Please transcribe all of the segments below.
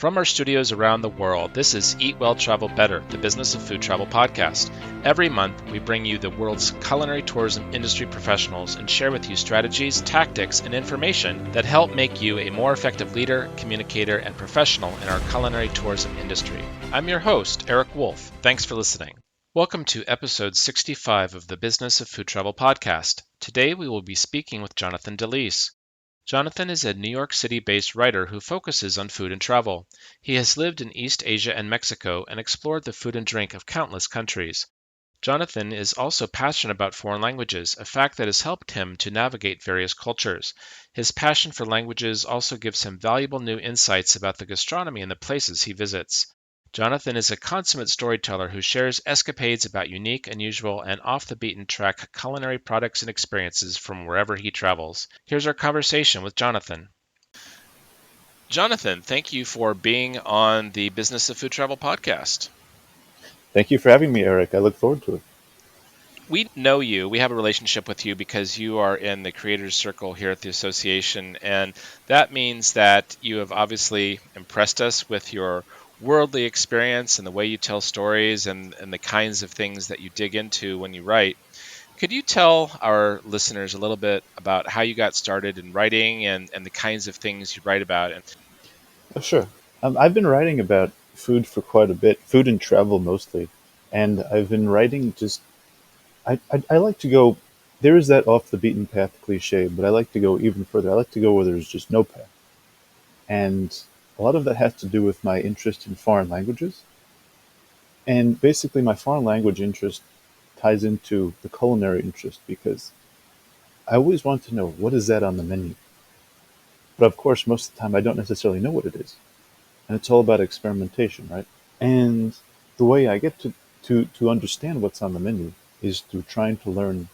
From our studios around the world, this is Eat Well, Travel Better, the Business of Food Travel podcast. Every month, we bring you the world's culinary tourism industry professionals and share with you strategies, tactics, and information that help make you a more effective leader, communicator, and professional in our culinary tourism industry. I'm your host, Eric Wolf. Thanks for listening. Welcome to episode 65 of the Business of Food Travel podcast. Today, we will be speaking with Jonathan DeLise. Jonathan is a New York City-based writer who focuses on food and travel. He has lived in East Asia and Mexico and explored the food and drink of countless countries. Jonathan is also passionate about foreign languages, a fact that has helped him to navigate various cultures. His passion for languages also gives him valuable new insights about the gastronomy in the places he visits. Jonathan is a consummate storyteller who shares escapades about unique, unusual, and off-the-beaten-track culinary products and experiences from wherever he travels. Here's our conversation with Jonathan. Jonathan, thank you for being on the Business of Food Travel podcast. Thank you for having me, Eric. I look forward to it. We know you. We have a relationship with you because you are in the Creators Circle here at the association, and that means that you have obviously impressed us with your worldly experience and the way you tell stories and the kinds of things that you dig into when you write. Could you tell our listeners a little bit about how you got started in writing and the kinds of things you write about? Oh, sure. I've been writing about food for quite a bit, food and travel mostly. And I've been writing I like to go, there is that off the beaten path cliche, but I like to go even further. I like to go where there's just no path. And a lot of that has to do with my interest in foreign languages. And basically, my foreign language interest ties into the culinary interest because I always want to know what is that on the menu. But of course, most of the time, I don't necessarily know what it is. And it's all about experimentation, right? And the way I get to understand what's on the menu is through trying to learn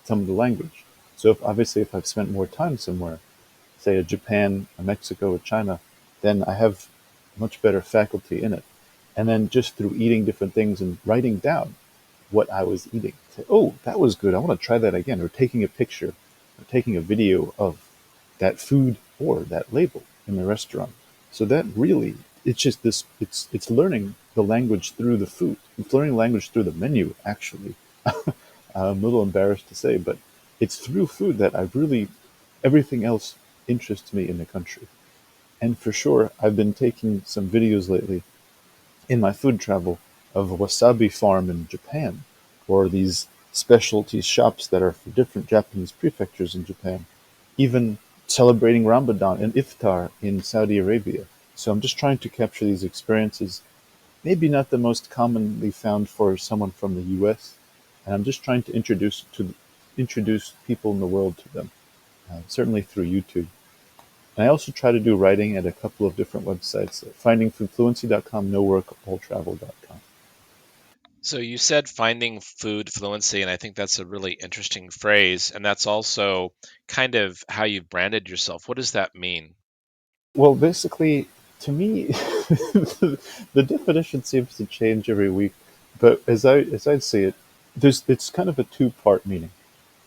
some of the language. So obviously, if I've spent more time somewhere, say a Japan, a Mexico, a China, then I have much better faculty in it. And then just through eating different things and writing down what I was eating, say, oh, that was good. I want to try that again. Or taking a picture, or taking a video of that food or that label in the restaurant. So that really, it's just this, it's learning the language through the food. It's learning language through the menu, actually. I'm a little embarrassed to say, but it's through food that everything else interests me in the country. And for sure, I've been taking some videos lately in my food travel of a wasabi farm in Japan, or these specialty shops that are for different Japanese prefectures in Japan, even celebrating Ramadan and Iftar in Saudi Arabia. So I'm just trying to capture these experiences, maybe not the most commonly found for someone from the US, and I'm just trying to introduce people in the world to them, certainly through YouTube. And I also try to do writing at a couple of different websites, findingfoodfluency.com, noworkalltravel.com. So you said finding food fluency, and I think that's a really interesting phrase. And that's also kind of how you've branded yourself. What does that mean? Well, basically, to me, the definition seems to change every week. But as I see it, it's kind of a two-part meaning.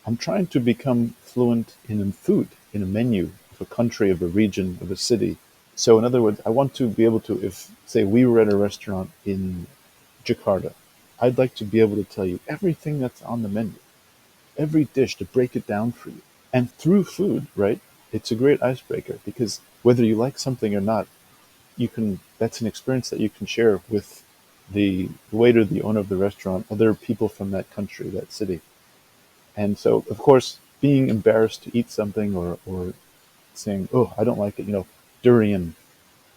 I'm trying to become fluent in food, in a menu of a country, of a region, of a city. So in other words, I want to be able to, if, say, we were at a restaurant in Jakarta, I'd like to be able to tell you everything that's on the menu, every dish to break it down for you. And through food, right, it's a great icebreaker because whether you like something or not, that's an experience that you can share with the waiter, the owner of the restaurant, other people from that country, that city. And so, of course, being embarrassed to eat something or saying, "Oh, I don't like it," durian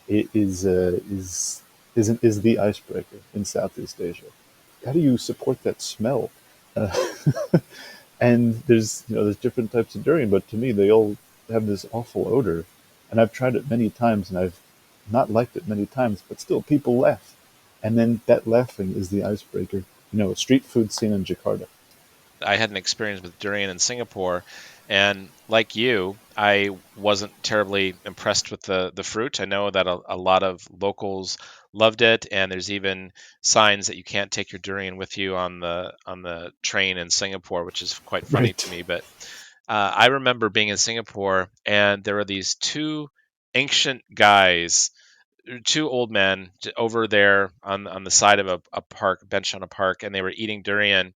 is the icebreaker in Southeast Asia. How do you support that smell? Uh, and there's different types of durian, but to me, they all have this awful odor. And I've tried it many times, and I've not liked it many times, but still, people laugh. And then that laughing is the icebreaker. A street food scene in Jakarta. I had an experience with durian in Singapore, and like you, I wasn't terribly impressed with the fruit. I know that a lot of locals loved it, and there's even signs that you can't take your durian with you on the train in Singapore, which is quite funny to Right. me. But I remember being in Singapore, and there were these two ancient guys two old men over there on the side of a park bench on a park, and they were eating durian,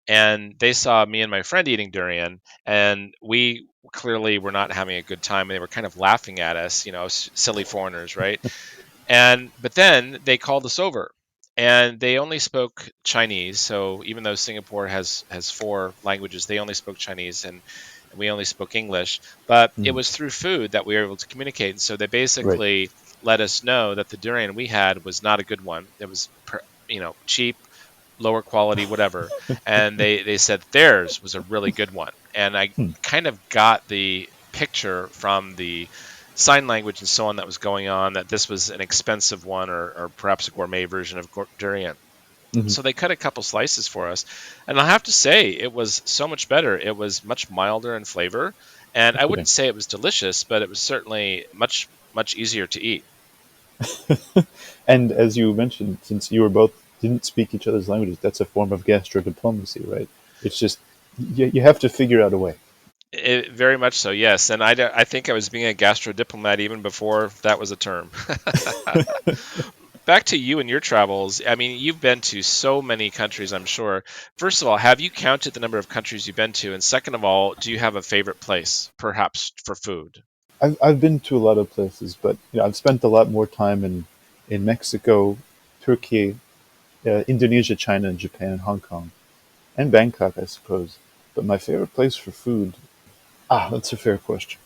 and they saw me and my friend eating durian, and we clearly were not having a good time, and they were kind of laughing at us, silly foreigners, right? And but then they called us over, and they only spoke Chinese. So even though Singapore has four languages, they only spoke Chinese, and we only spoke English. But it Mm. was through food that we were able to communicate. And so they Right. basically let us know that the durian we had was not a good one. It was cheap, lower quality, whatever. And they said theirs was a really good one. And I Hmm. kind of got the picture from the sign language and so on that was going on, that this was an expensive one, or perhaps a gourmet version of durian. Hmm. So they cut a couple slices for us, and I'll have to say it was so much better. It was much milder in flavor, and I Okay. wouldn't say it was delicious, but it was certainly much easier to eat. And as you mentioned, since you were both didn't speak each other's languages, that's a form of gastro diplomacy, right? It's just you have to figure out a way. Very much so, yes. And I think I was being a gastro diplomat even before that was a term. Back to you and your travels. I mean, you've been to so many countries, I'm sure. First of all, have you counted the number of countries you've been to? And second of all, do you have a favorite place, perhaps for food? I've been to a lot of places, but I've spent a lot more time in Mexico, Turkey, Indonesia, China, and Japan, Hong Kong, and Bangkok, I suppose. But my favorite place for food, that's a fair question.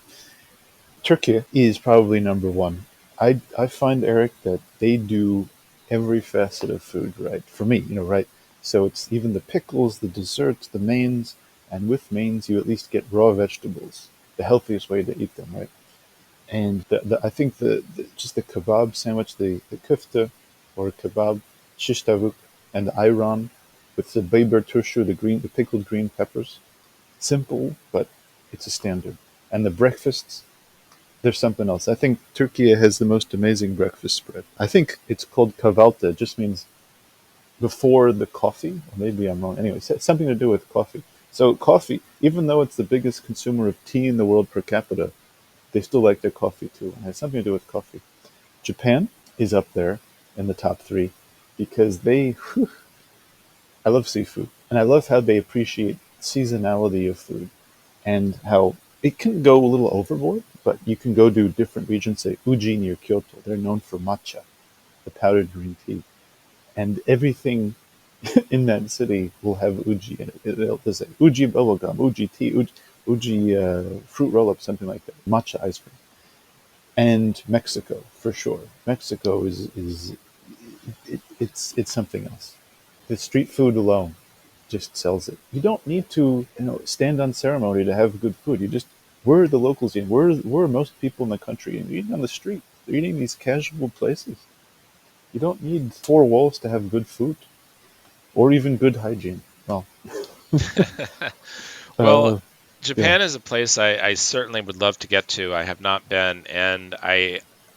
Turkey is probably number one. I find, Eric, that they do every facet of food right for me. Right. So it's even the pickles, the desserts, the mains, and with mains you at least get raw vegetables, the healthiest way to eat them, right? And I think just the kebab sandwich, the kufta or kebab, shish tavuk, and the ayran with the biber turşu, the pickled green peppers. Simple, but it's a standard. And the breakfasts, there's something else. I think Turkey has the most amazing breakfast spread. I think it's called kahvaltı. It just means before the coffee. Or maybe I'm wrong. Anyway, it's something to do with coffee. So coffee, even though it's the biggest consumer of tea in the world per capita, they still like their coffee too. And it has something to do with coffee. Japan is up there in the top three because I love seafood. And I love how they appreciate seasonality of food and how it can go a little overboard, but you can go to different regions, say Uji near Kyoto. They're known for matcha, the powdered green tea. And everything in that city will have uji in it. It'll say uji bubblegum, uji tea, uji fruit roll up, something like that. Matcha ice cream. And Mexico, for sure. Mexico it's something else. The street food alone just sells it. You don't need to, stand on ceremony to have good food. You just Where are the locals eating? Where are most people in the country? And eating on the street. They're eating these casual places. You don't need four walls to have good food or even good hygiene. Well, Well, uh, yeah. Japan is a place I certainly would love to get to. I have not been, and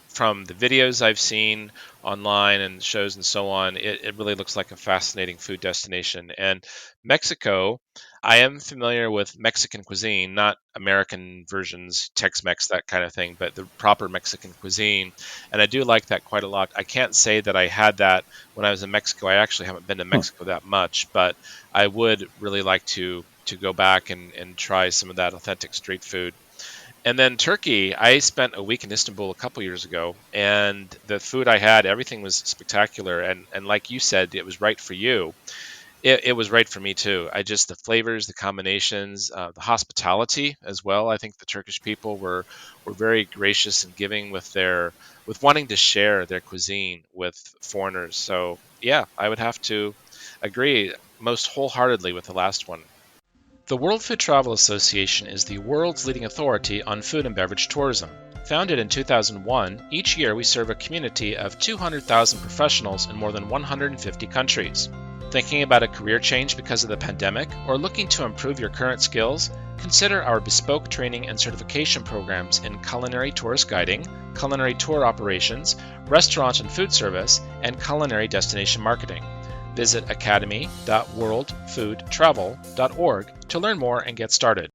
from the videos I've seen online and shows and so on, it really looks like a fascinating food destination. And Mexico, I am familiar with Mexican cuisine, not American versions, Tex-Mex, that kind of thing, but the proper Mexican cuisine. And I do like that quite a lot. I can't say that I had that when I was in Mexico. I actually haven't been to Huh. Mexico that much, but I would really like to go back and try some of that authentic street food. And then Turkey, I spent a week in Istanbul a couple years ago, and the food I had, everything was spectacular. And like you said, it was right for you. It was right for me too. The flavors, the combinations, the hospitality as well. I think the Turkish people were very gracious and giving with wanting to share their cuisine with foreigners. So yeah, I would have to agree most wholeheartedly with the last one. The World Food Travel Association is the world's leading authority on food and beverage tourism. Founded in 2001, each year we serve a community of 200,000 professionals in more than 150 countries. Thinking about a career change because of the pandemic or looking to improve your current skills? Consider our bespoke training and certification programs in culinary tourist guiding, culinary tour operations, restaurant and food service, and culinary destination marketing. Visit academy.worldfoodtravel.org to learn more and get started.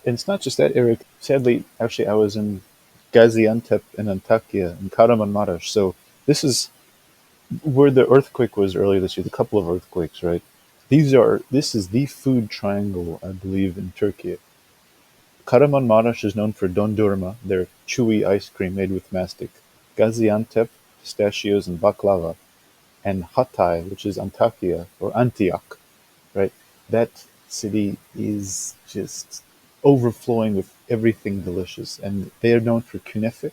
And it's not just that, Eric. Sadly, actually, I was in Gaziantep and Antakya and Kahramanmaraş. So this is where the earthquake was earlier this year. The couple of earthquakes, right? This is the food triangle, I believe, in Turkey. Kahramanmaraş is known for dondurma, their chewy ice cream made with mastic. Gaziantep, pistachios and baklava, and Hatay, which is Antakya or Antioch, right? That city is just overflowing with everything delicious, and they are known for kunefe.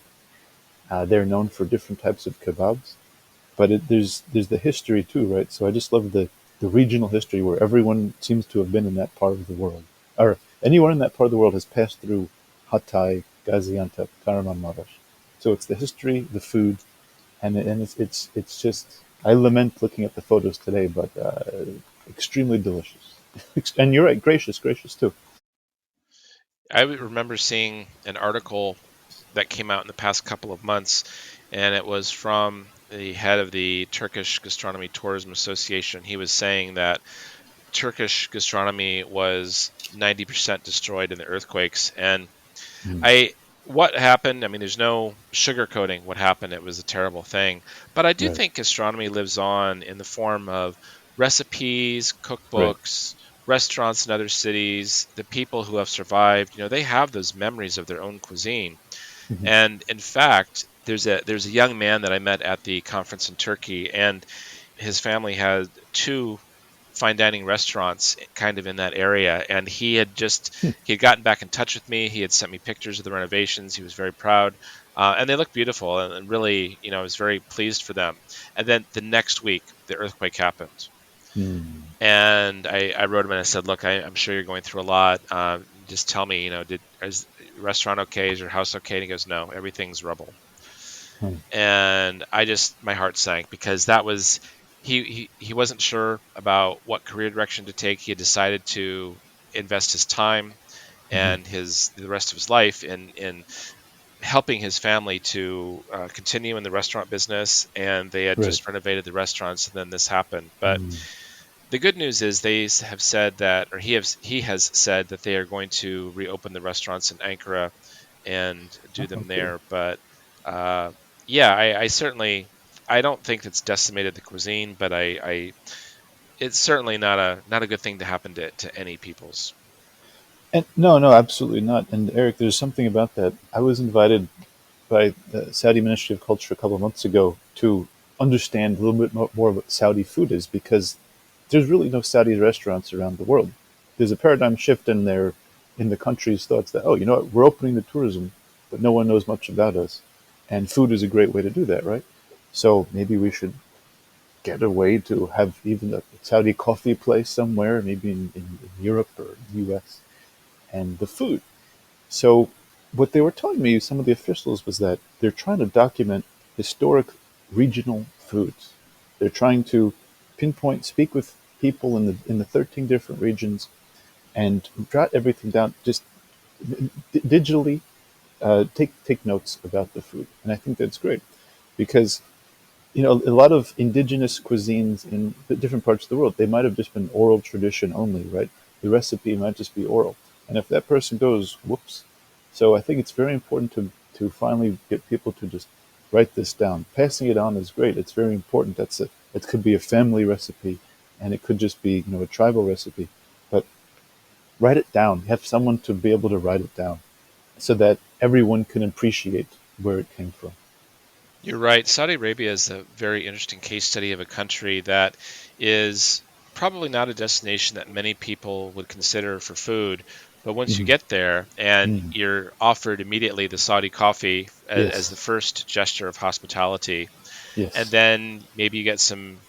They're known for different types of kebabs, but there's the history too, right? So I just love the regional history where everyone seems to have been in that part of the world, or anyone in that part of the world has passed through Hatay, Gaziantep, Kahramanmaraş. So it's the history, the food, and it's just I lament looking at the photos today, but extremely delicious. And you're right, gracious too. I remember seeing an article that came out in the past couple of months, and it was from the head of the Turkish Gastronomy Tourism Association. He was saying that Turkish gastronomy was 90% destroyed in the earthquakes. And Mm, I, what happened? I mean, there's no sugarcoating what happened. It was a terrible thing. But I do right, think gastronomy lives on in the form of recipes, right. cookbooks, restaurants in other cities. The people who have survived, they have those memories of their own cuisine. Hmm. And in fact, there's a young man that I met at the conference in Turkey, and his family had two fine dining restaurants kind of in that area, and he had gotten back in touch with me. He had sent me pictures of the renovations. He was very proud, and they look beautiful, and really, I was very pleased for them. And then the next week, the earthquake happened, Mm, and I wrote him and I said, look, I'm sure you're going through a lot. Just tell me, is the restaurant okay? Is your house okay? And he goes, no, everything's rubble. mm, And my heart sank because that was he wasn't sure about what career direction to take. He had decided to invest his time mhm. and the rest of his life in helping his family to continue in the restaurant business, and they had Right. just renovated the restaurants, and then this happened. But Mm, the good news is have said that, or he has said that they are going to reopen the restaurants in Ankara and do oh, them good. there. But uh, yeah, I certainly I don't think it's decimated the cuisine, but it's certainly not a good thing to happen to any peoples. And no, absolutely not. And Eric, there's something about that. I was invited by the Saudi Ministry of Culture a couple of months ago to understand a little bit more what Saudi food is because there's really no Saudi restaurants around the world. There's a paradigm shift in the country's thoughts that, oh, you know what, we're opening the tourism, but no one knows much about us. And food is a great way to do that, right? So maybe we should get a way to have even a Saudi coffee place somewhere, maybe in Europe or the US, and the food. So, what they were telling me, some of the officials, was that they're trying to document historic regional foods. They're trying to pinpoint, speak with people in the 13 different regions, and jot everything down. Just digitally, take notes about the food, and I think that's great because a lot of indigenous cuisines in the different parts of the world, they might have just been oral tradition only, right? The recipe might just be oral. And if that person goes, whoops. So I think it's very important to finally get people to just write this down. Passing it on is great. It's very important. It could be a family recipe and it could just be, a tribal recipe. But write it down. Have someone to be able to write it down so that everyone can appreciate where it came from. You're right. Saudi Arabia is a very interesting case study of a country that is probably not a destination that many people would consider for food. But once you Hmm. get there and Mm. you're offered immediately the Saudi coffee as Yes. the first gesture of hospitality, and Yes. then maybe you get some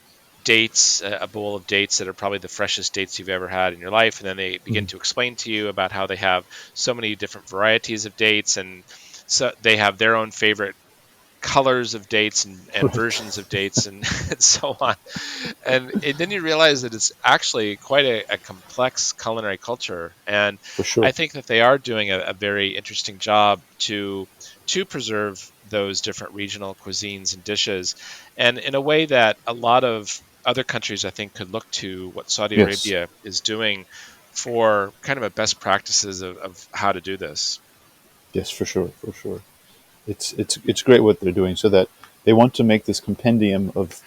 dates, a bowl of dates that are probably the freshest dates you've ever had in your life, and then they begin Mhm. to explain to you about how they have so many different varieties of dates, and so they have their own favorite colors of dates and Right. versions of dates and, and so on. And then you realize that it's actually quite a complex culinary culture. And For I sure. think that they are doing a very interesting job to preserve those different regional cuisines and dishes. And in a way that a lot of other countries, I think, could look to what Saudi Yes. Arabia is doing for kind of a best practices of how to do this. Yes, for sure. For sure. It's great what they're doing, so that they want to make this compendium of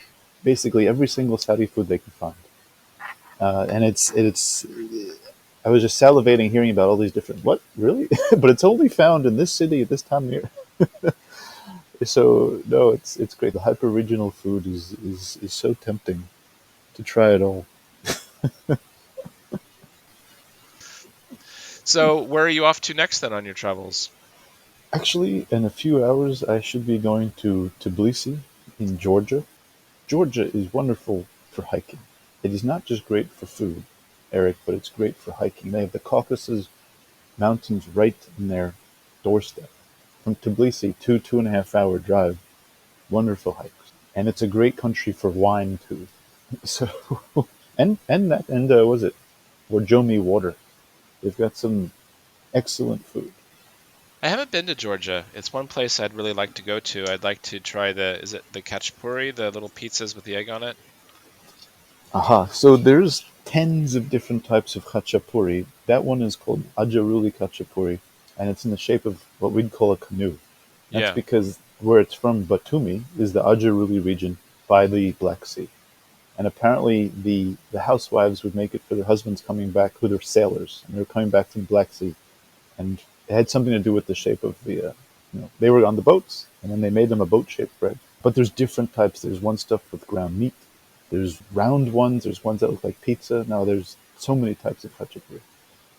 basically every single Saudi food they can find. And it's I was just salivating hearing about all these different what really, but it's only found in this city at this time of year. So no, it's great. The hyper regional food is so tempting to try it all. So where are you off to next then on your travels? Actually, in a few hours, I should be going to Tbilisi in Georgia. Georgia is wonderful for hiking. It is not just great for food, Eric, but it's great for hiking. They have the Caucasus Mountains right in their doorstep. From Tbilisi, 2.5 hour drive. Wonderful hikes. And it's a great country for wine too. So and was it Borjomi water. They've got some excellent food. I haven't been to Georgia. It's one place I'd really like to go to. I'd like to try is it the khachapuri, the little pizzas with the egg on it? Aha. So there's tens of different types of khachapuri. That one is called Ajaruli khachapuri, and it's in the shape of what we'd call a canoe. That's Yeah. because where it's from, Batumi, is the Ajaruli region by the Black Sea. And apparently the housewives would make it for their husbands coming back, who are sailors, and they were coming back from the Black Sea. And it had something to do with the shape of they were on the boats, and then they made them a boat-shaped bread. But there's different types. There's one stuffed with ground meat. There's round ones. There's ones that look like pizza. Now there's so many types of khachapuri.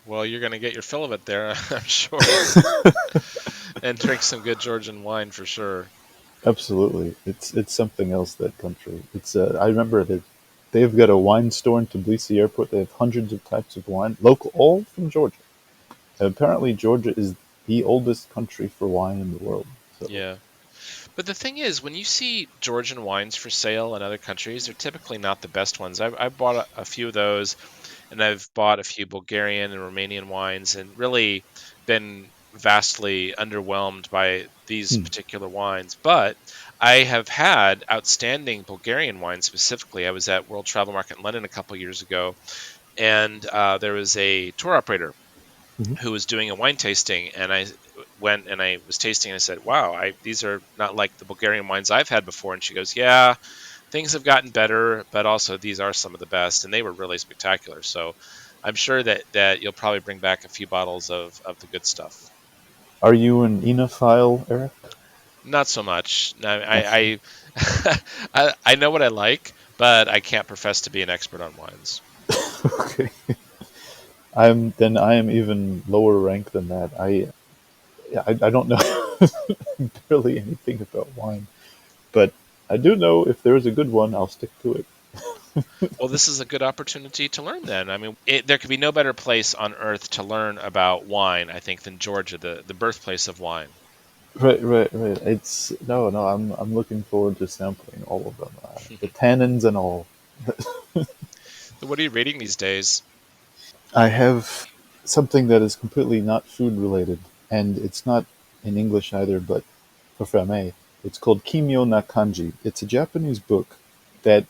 Well, you're going to get your fill of it there, I'm sure, and drink some good Georgian wine for sure. Absolutely, it's something else. That country. It's I remember that they've got a wine store in Tbilisi airport. They have hundreds of types of wine, local, all from Georgia. And apparently, Georgia is the oldest country for wine in the world. So, Yeah. But the thing is, when you see Georgian wines for sale in other countries, they're typically not the best ones. I've bought a few of those, and I've bought a few Bulgarian and Romanian wines, and really been vastly underwhelmed by these hmm. particular wines. But I have had outstanding Bulgarian wines specifically. I was at World Travel Market in London a couple years ago, and there was a tour operator Hmm. who was doing a wine tasting, and I went and I was tasting and I said, "Wow, these are not like the Bulgarian wines I've had before." And she goes, "Yeah, things have gotten better, but also these are some of the best," and they were really spectacular. So I'm sure that you'll probably bring back a few bottles of the good stuff. Are you an enophile, Eric? Not so much. That's I know what I like, but I can't profess to be an expert on wines. okay. I am even lower rank than that. I don't know barely anything about wine, but I do know if there is a good one, I'll stick to it. Well, this is a good opportunity to learn then. I mean, there could be no better place on earth to learn about wine, I think, than Georgia, the birthplace of wine. Right. It's no. I'm looking forward to sampling all of them, the tannins and all. So what are you reading these days? I have something that is completely not food related, and it's not in English either, but for me, it's called Kimyo na Kanji. It's a Japanese book that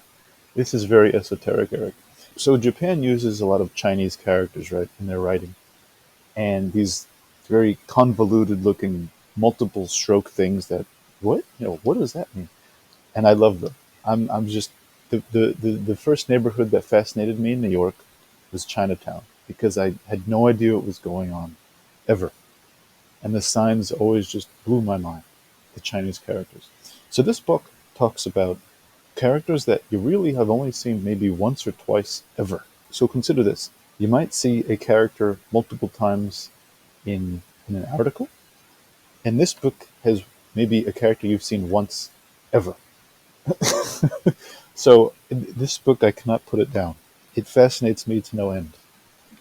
this is very esoteric, Eric. So Japan uses a lot of Chinese characters, right, in their writing, and these very convoluted looking multiple stroke things that what does that mean? And I love them. I'm just the first neighborhood that fascinated me in New York was Chinatown because I had no idea what was going on ever, and the signs always just blew my mind. The Chinese characters. So this book talks about characters that you really have only seen maybe once or twice ever. So consider this: you might see a character multiple times in an article, and this book has maybe a character you've seen once ever. So in this book, I cannot put it down. It fascinates me to no end.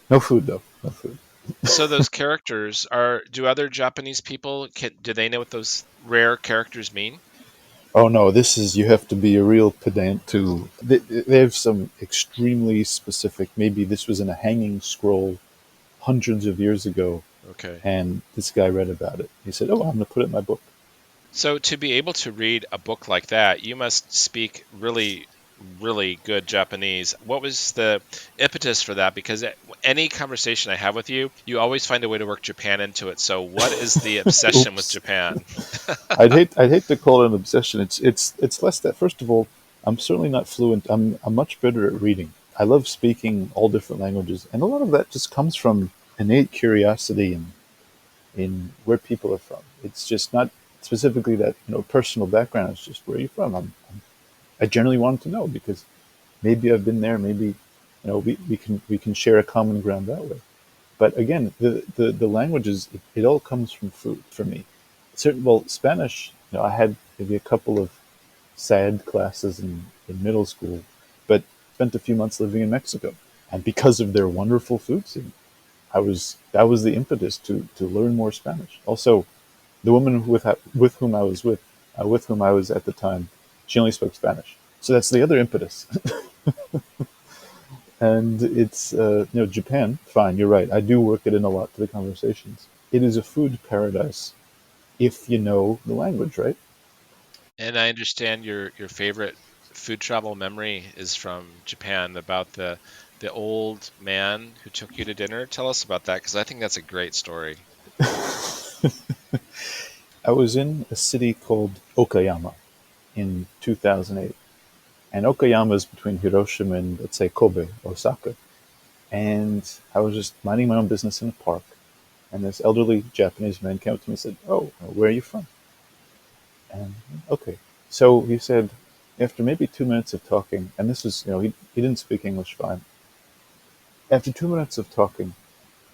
No food though. No food. So those characters do other Japanese people do they know what those rare characters mean? Oh no, this is you have to be a real pedant to. They have some extremely specific. Maybe this was in a hanging scroll hundreds of years ago, Okay. and this guy read about it. He said, "Oh, I'm going to put it in my book." So to be able to read a book like that, you must speak really, really good Japanese. What was the impetus for that? Because Any conversation I have with you, you always find a way to work Japan into it. So what is the obsession with Oops. Japan? I'd hate to call it an obsession. It's less that. First of all, I'm certainly not fluent. I'm much better at reading. I love speaking all different languages, and a lot of that just comes from innate curiosity in where people are from. It's just not specifically that personal background. It's just where are you from. I generally want to know because maybe I've been there. Maybe we can share a common ground that way. But again, the languages, it all comes from food for me. Well, Spanish, I had maybe a couple of sad classes in middle school, but spent a few months living in Mexico. And because of their wonderful food scene, that was the impetus to learn more Spanish. Also, the woman with whom I was with whom I was at the time, she only spoke Spanish. So that's the other impetus. And it's Japan. Fine, you're right. I do work it in a lot to the conversations. It is a food paradise if you know the language, right? And I understand your favorite food travel memory is from Japan about the old man who took you to dinner. Tell us about that because I think that's a great story. I was in a city called Okayama in 2008, and Okayama is between Hiroshima and, let's say, Kobe, Osaka. And I was just minding my own business in a park, and this elderly Japanese man came up to me and said, "Oh, where are you from?" And okay, so he said, after maybe 2 minutes of talking, and this is, he didn't speak English fine. After 2 minutes of talking,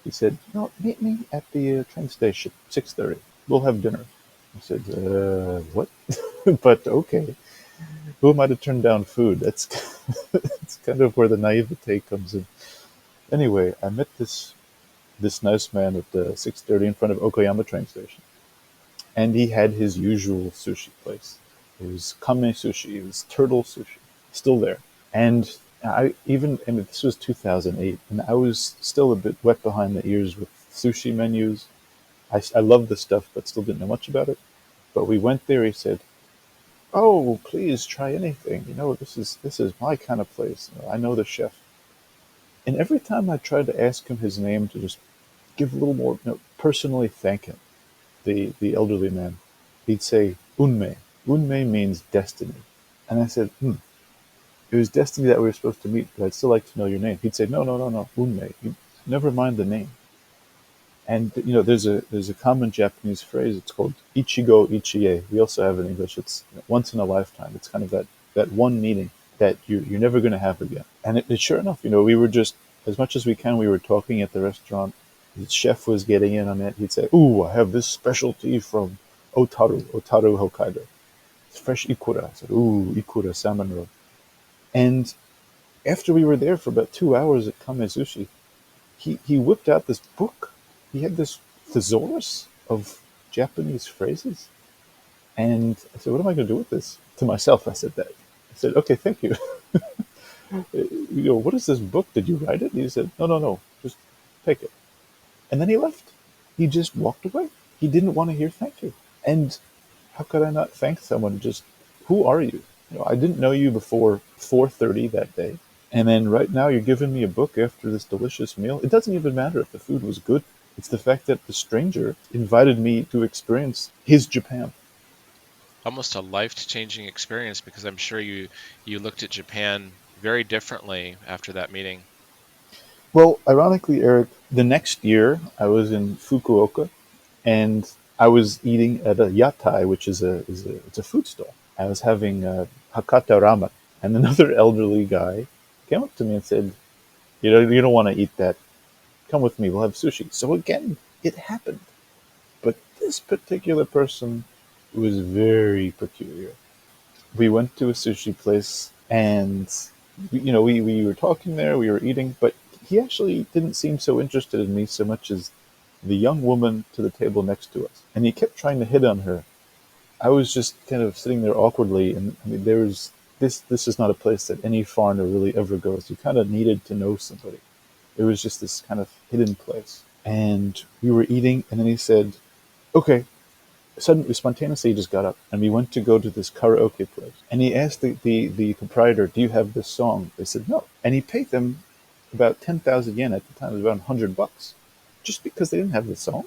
he said, "No, meet me at the train station, 6:30. We'll have dinner." I said, "What?" But okay, who am I to turn down food? That's that's kind of where the naivete comes in. Anyway, I met this nice man at the 6:30 in front of Okoyama train station, and he had his usual sushi place. It was kame sushi. It was turtle sushi, still there. And this was 2008, and I was still a bit wet behind the ears with sushi menus. I loved the stuff, but still didn't know much about it. But we went there. He said, "Oh, please try anything. This is my kind of place. I know the chef." And every time I tried to ask him his name to just give a little more, personally thank him, the elderly man, he'd say "unme." Unme means destiny. And I said, it was destiny that we were supposed to meet, but I'd still like to know your name. He'd say, "No, no, no, no, Unme. You never mind the name." And there's a common Japanese phrase. It's called Ichigo Ichie. We also have it in English. It's once in a lifetime. It's kind of that one meeting that you're never going to have again. And sure enough, we were just, as much as we can, we were talking at the restaurant. The chef was getting in on it. He'd say, "Ooh, I have this specialty from Otaru, Hokkaido. It's fresh ikura." I said, "Ooh, ikura salmon roe." And after we were there for about 2 hours at Kamezushi, he whipped out this book. He had this thesaurus of Japanese phrases. And I said, "What am I going to do with this?" To myself, I said that. I said, "Okay, thank you." "What is this book? Did you write it?" And he said, "No, no, no, just take it." And then he left. He just walked away. He didn't want to hear thank you. And how could I not thank someone? Just, who are you? I didn't know you before 4:30 that day. And then right now you're giving me a book after this delicious meal. It doesn't even matter if the food was good. It's the fact that the stranger invited me to experience his Japan. Almost a life-changing experience because I'm sure you looked at Japan very differently after that meeting. Well, ironically, Eric, the next year I was in Fukuoka, and I was eating at a yatai, which it's a food stall. I was having Hakata ramen, and another elderly guy came up to me and said, you don't want to eat that. Come with me. We'll have sushi." So again, it happened. But this particular person was very peculiar. We went to a sushi place, and we were talking there. We were eating, but he actually didn't seem so interested in me so much as the young woman to the table next to us, and he kept trying to hit on her. I was just kind of sitting there awkwardly, and I mean, there was this is not a place that any foreigner really ever goes. You kind of needed to know somebody. It was just this kind of hidden place, and we were eating, and then he said, "Okay." Suddenly, spontaneously, he just got up, and we went to go to this karaoke place. And he asked the proprietor, "Do you have this song?" They said no, and he paid them about 10,000 yen at the time. It was about $100, just because they didn't have the song.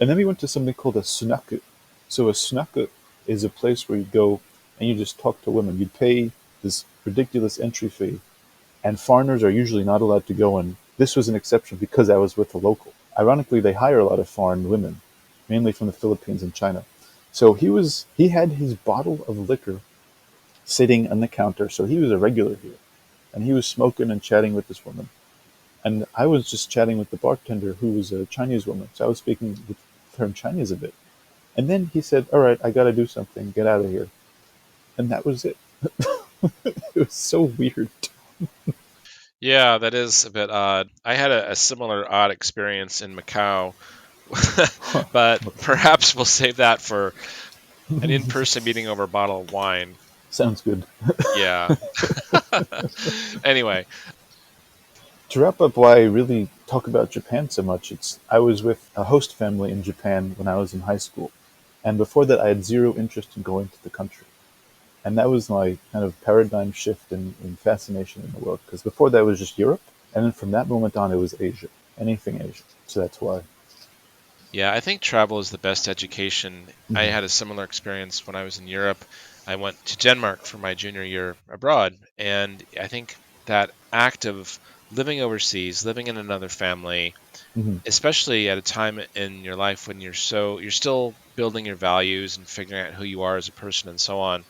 And then we went to something called a sunaku. So a sunaku is a place where you go and you just talk to women. You pay this ridiculous entry fee, and foreigners are usually not allowed to go in. This was an exception because I was with a local. Ironically, they hire a lot of foreign women, mainly from the Philippines and China. So he had his bottle of liquor sitting on the counter, so he was a regular here. And he was smoking and chatting with this woman. And I was just chatting with the bartender, who was a Chinese woman. So I was speaking with her in Chinese a bit. And then he said, "All right, I got to do something. Get out of here." And that was it. It was so weird. Yeah, that is a bit odd. I had a similar odd experience in Macau, but perhaps we'll save that for an in-person meeting over a bottle of wine. Sounds good. Yeah. Anyway, To wrap up why I really talk about Japan so much, it's I was with a host family in Japan when I was in high school. And before that, I had zero interest in going to the country. And that was my kind of paradigm shift in fascination in the world. Because before that, it was just Europe. And then from that moment on, it was Asia. Anything Asia. So that's why. yeah, I think travel is the best education. I Hmm. had a similar experience when I was in Europe. I went to Denmark for my junior year abroad, and I think that act of living overseas, living in another family, Hmm. especially at a time in your life when you're still building your values and figuring out who you are as a person and so on.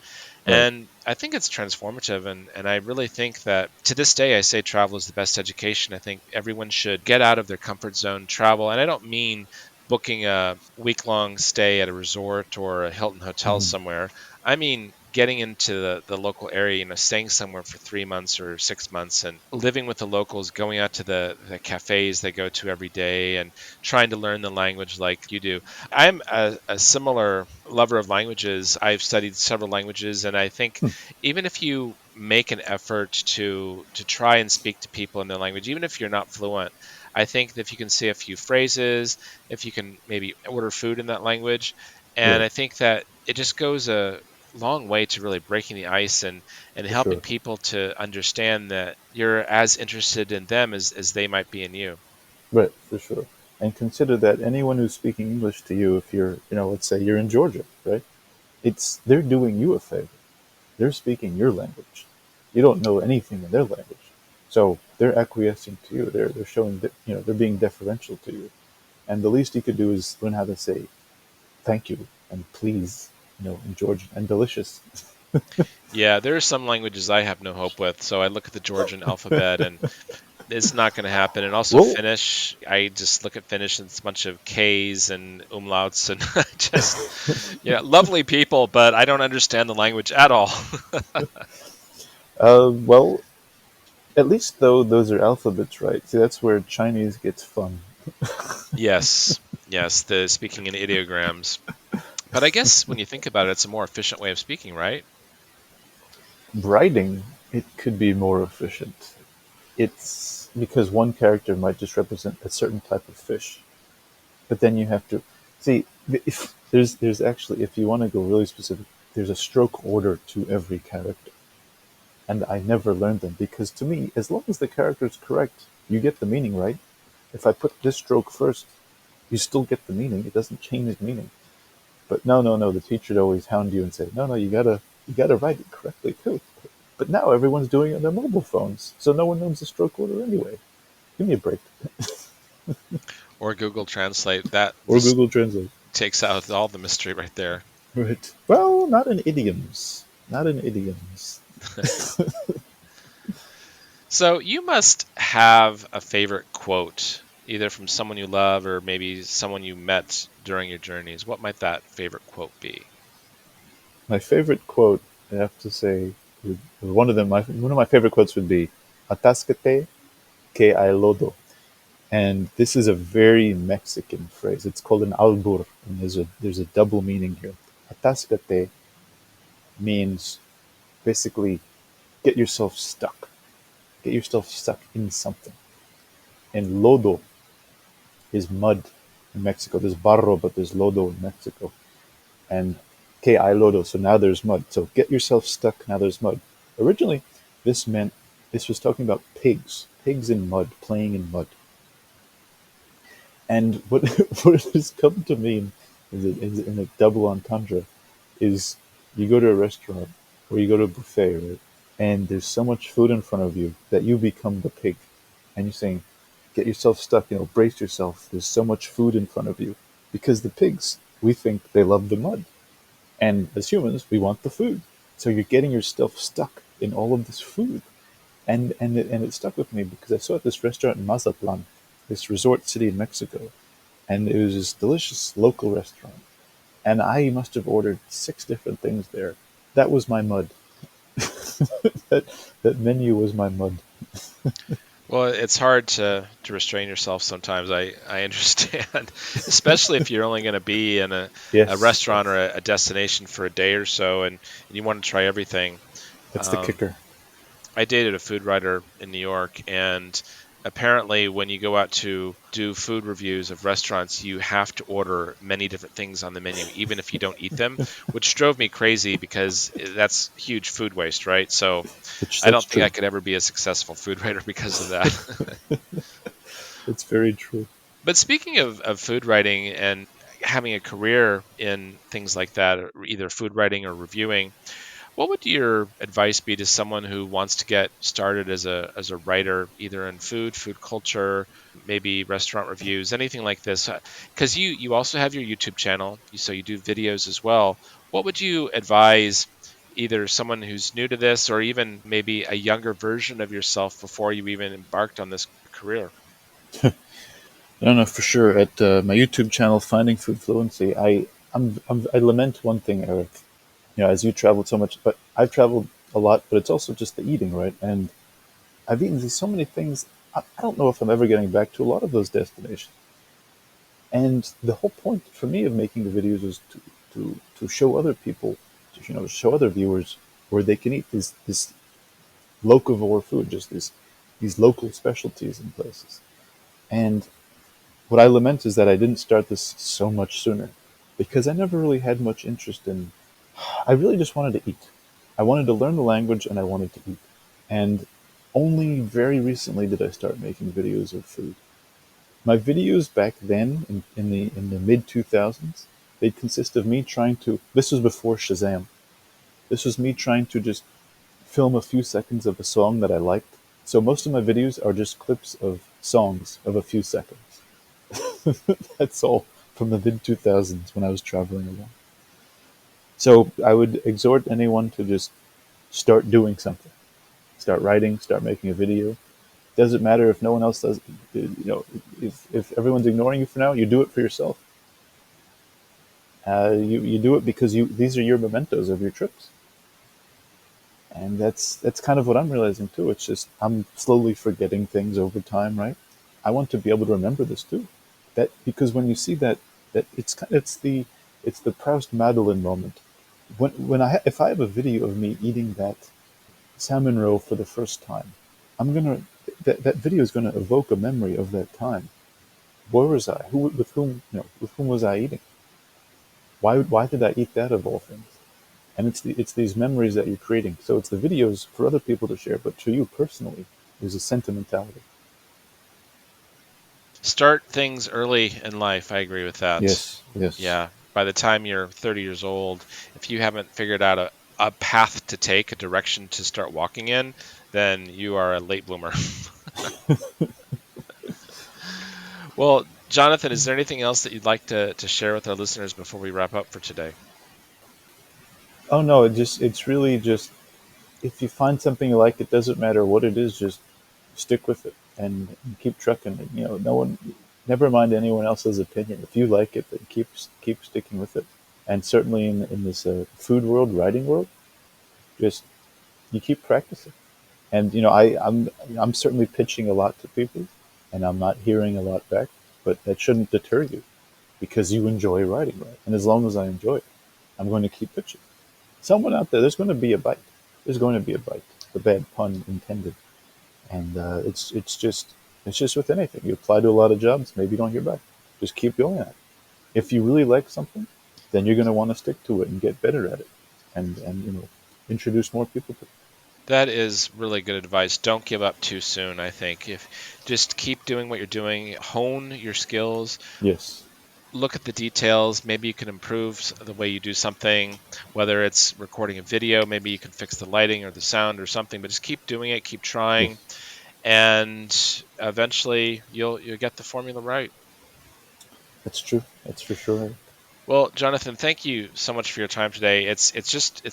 Right. And I think it's transformative, and I really think that to this day I say travel is the best education. I think everyone should get out of their comfort zone, travel, and I don't mean booking a week-long stay at a resort or a Hilton hotel Hmm. somewhere. I mean getting into the local area, staying somewhere for 3 months or 6 months and living with the locals, going out to the cafes they go to every day and trying to learn the language like you do. I'm a similar lover of languages. I've studied several languages, and I think even if you make an effort to try and speak to people in their language, even if you're not fluent, I think that if you can say a few phrases, if you can maybe order food in that language, and Right. I think that it just goes a long way to really breaking the ice and For helping sure. people to understand that you're as interested in them as they might be in you. Right. For sure. And consider that anyone who's speaking English to you, if you're, let's say you're in Georgia, right? They're doing you a favor. They're speaking your language. You don't know anything in their language. So they're acquiescing to you. They're showing that, they're being deferential to you. And the least you could do is learn how to say thank you and please, in Georgian and delicious. Yeah, there are some languages I have no hope with, so I look at the Georgian alphabet and it's not going to happen. And also Well, Finnish, I just look at Finnish and it's a bunch of K's and umlauts and just, yeah, lovely people, but I don't understand the language at all. well, at least though those are alphabets, right? See, that's where Chinese gets fun. Yes, yes, the speaking in ideograms. But I guess when you think about it, it's a more efficient way of speaking, right? Writing, it could be more efficient. It's because one character might just represent a certain type of fish, but then you have to see if there's actually, if you want to go really specific, there's a stroke order to every character, and I never learned them because to me, as long as the character is correct, you get the meaning right. If I put this stroke first, you still get the meaning. It doesn't change the meaning. But no, no, no. The teacher would always hound you and say, no, no, you gotta write it correctly too. But now everyone's doing it on their mobile phones, so no one knows the stroke order anyway. Give me a break. Or Google Translate. That Or just Google Translate. takes out all the mystery right there. Right. Well, not in idioms. Not in idioms. So you must have a favorite quote, either from someone you love or maybe someone you met during your journeys. What might that favorite quote be? My favorite quote, I have to say, one of my favorite quotes would be "Atascate que hay lodo," and this is a very Mexican phrase. It's called an albur, and there's a double meaning here. Atascate means basically get yourself stuck, get yourself stuck in something, and lodo is mud in Mexico. There's barro, but there's lodo in Mexico, and que hay lodo. So now there's mud. So get yourself stuck. Now there's mud. Originally, this meant This was talking about pigs in mud, playing in mud. And what what has come to mean is in a double entendre is you go to a restaurant or you go to a buffet, right? And there's so much food in front of you that you become the pig. And you're saying, get yourself stuck, brace yourself. There's so much food in front of you. Because the pigs, we think they love the mud. And as humans, we want the food. So you're getting yourself stuck in all of this food. And it stuck with me because I saw at this restaurant in Mazatlan, this resort city in Mexico, and it was this delicious local restaurant. And I must have ordered 6 different things there. That was my mud. that that menu was my mud. Well, it's hard to restrain yourself sometimes. I understand, especially if you're only going to be in a Yes, restaurant yes, or a destination for a day or so, and you want to try everything. that's the Um, kicker. I dated a food writer in New York, and apparently, when you go out to do food reviews of restaurants, you have to order many different things on the menu, even if you don't eat them, which drove me crazy because that's huge food waste, right? So I That's don't think I true. could ever be a successful food writer because of that. It's very true. But speaking of food writing and having a career in things like that, or either food writing or reviewing, what would your advice be to someone who wants to get started as a writer, either in food culture, maybe restaurant reviews, anything like this? Because you also have your YouTube channel, so you do videos as well. What would you advise either someone who's new to this or even maybe a younger version of yourself before you even embarked on this career? No, no, for sure. At my YouTube channel, Finding Food Fluency, I lament one thing, Eric. As you traveled so much, but I've traveled a lot, but it's also just the eating, right? And I've eaten so many things. I don't know if I'm ever getting back to a lot of those destinations. And the whole point for me of making the videos is to show other people, show other viewers where they can eat this locavore food, just these local specialties in places. And what I lament is that I didn't start this so much sooner, because I never really had much interest in. I really just wanted to eat. I wanted to learn the language and I wanted to eat. And only very recently did I start making videos of food. My videos back then, in the mid 2000s, they'd consist of me trying to. This was before Shazam. This was me trying to just film a few seconds of a song that I liked. So most of my videos are just clips of songs of a few seconds. That's all from the mid 2000s when I was traveling along. So I would exhort anyone to just start doing something. Start writing, start making a video. Doesn't matter if no one else does. If everyone's ignoring you for now, you do it for yourself. You do it because these are your mementos of your trips, and that's kind of what I'm realizing too. It's just I'm slowly forgetting things over time, right? I want to be able to remember this too. That because when you see that it's the Proust Madeleine moment. If I have a video of me eating that salmon roe for the first time, I'm gonna that video is gonna evoke a memory of that time. Where was I? With whom was I eating? Why did I eat that of all things? And it's these memories that you're creating. So it's the videos for other people to share, but to you personally, there's a sentimentality. Start things early in life. I agree with that. Yes, yes. Yeah. By the time you're 30 years old, if you haven't figured out a path to take, a direction to start walking in, then you are a late bloomer. Well, Jonathan, is there anything else that you'd like to share with our listeners before we wrap up for today? Oh no, it's really just if you find something you like, it doesn't matter what it is, just stick with it and keep trucking it. No one, never mind anyone else's opinion. If you like it, then keep sticking with it. And certainly in this food world, writing world, just you keep practicing. And I'm certainly pitching a lot to people, and I'm not hearing a lot back. But that shouldn't deter you, because you enjoy writing, right? And as long as I enjoy it, I'm going to keep pitching. Someone out there, there's going to be a bite. There's going to be a bite. The bad pun intended. And it's just with anything. You apply to a lot of jobs, maybe you don't hear back. Just keep going at it. If you really like something, then you're going to want to stick to it and get better at it, and introduce more people to it. That is really good advice. Don't give up too soon, I think. If just keep doing what you're doing, hone your skills, Yes. look at the details. Maybe you can improve the way you do something, whether it's recording a video, maybe you can fix the lighting or the sound or something, but just keep doing it, keep Yes. trying, and eventually you'll get the formula right. That's true. That's for sure. Well, Jonathan, thank you so much for your time today. It's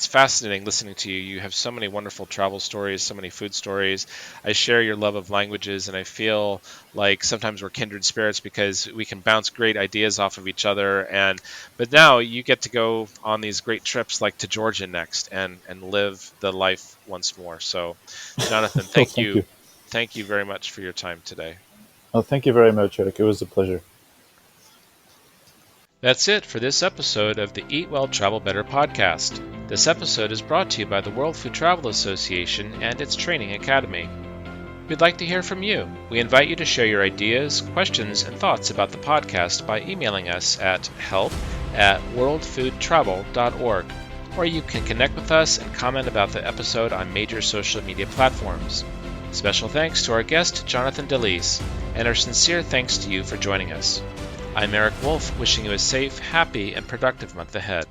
fascinating listening to you. You have so many wonderful travel stories, so many food stories. I share your love of languages, and I feel like sometimes we're kindred spirits because we can bounce great ideas off of each other. But now you get to go on these great trips, like to Georgia next, and live the life once more. So, Jonathan, Well, thank you. thank you very much for your time today. Well, thank you very much, Eric. It was a pleasure. That's it for this episode of the Eat Well Travel Better podcast. This episode is brought to you by the World Food Travel Association and its training academy. We'd like to hear from you. We invite you to share your ideas, questions, and thoughts about the podcast by emailing us at help@worldfoodtravel.org, or you can connect with us and comment about the episode on major social media platforms. Special thanks to our guest, Jonathan DeLise, and our sincere thanks to you for joining us. I'm Eric Wolf, wishing you a safe, happy, and productive month ahead.